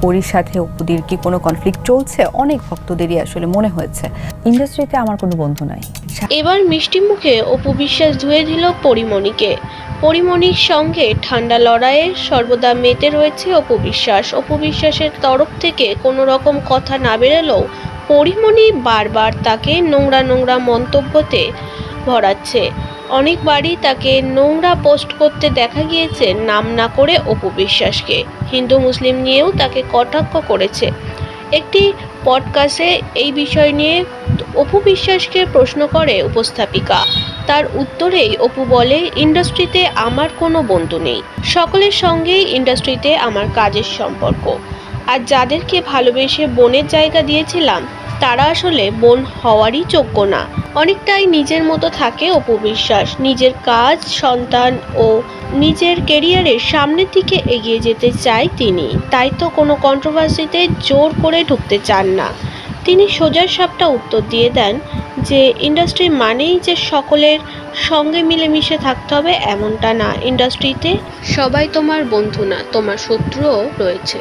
পরির সাথে অপুদির কি কোনো কনফ্লিক্ট চলছে? অনেক ভক্তদেরই আসলে মনে হয়েছে। ইন্ডাস্ট্রিতে আমার কোনো বন্ধু নাই। এবার মিষ্টি মুখে অপু বিশ্বাস ধুয়ে দিল পরিমণিকে। পরিমণির সঙ্গে ঠান্ডা লড়াইয়ে সর্বদা মেতে রয়েছে অপু বিশ্বাস। অপু বিশ্বাসের তরফ থেকে কোনো রকম কথা না বেরোলেও পরিমণি বারবার তাকে নোংরা নোংরা মন্তব্যতে ভরাচ্ছে। অনেকবারই তাকে নোংরা পোস্ট করতে দেখা গিয়েছে নাম না করে অপু বিশ্বাসকে। হিন্দু মুসলিম নিয়েও তাকে কটাক্ষ করেছে। একটি পডকাস্টে এই বিষয় নিয়ে অপু বিশ্বাসকে প্রশ্ন করে উপস্থাপিকা। তার উত্তরেই অপু বলে, ইন্ডাস্ট্রিতে আমার কোনো বন্ধু নেই, সকলের সঙ্গেই ইন্ডাস্ট্রিতে আমার কাজের সম্পর্ক। আর যাদেরকে ভালোবেসে বোনের জায়গা দিয়েছিলাম তারা আসলে বোন হওয়ারই যোগ্য না। অনেকটাই নিজের মতো থাকে অপু বিশ্বাস। নিজের কাজ, সন্তান ও নিজের কেরিয়ারের সামনের দিকে এগিয়ে যেতে চায় তিনি। তাই তো কোনো কন্ট্রোভার্সিতে জোর করে ঢুকতে চান না। তিনি সোজা সাপটা উত্তর দিয়ে দেন যে ইন্ডাস্ট্রি মানেই যে সকলের সঙ্গে মিলেমিশে থাকতে হবে এমনটা না। ইন্ডাস্ট্রিতে সবাই তোমার বন্ধু না, তোমার শত্রুও রয়েছে।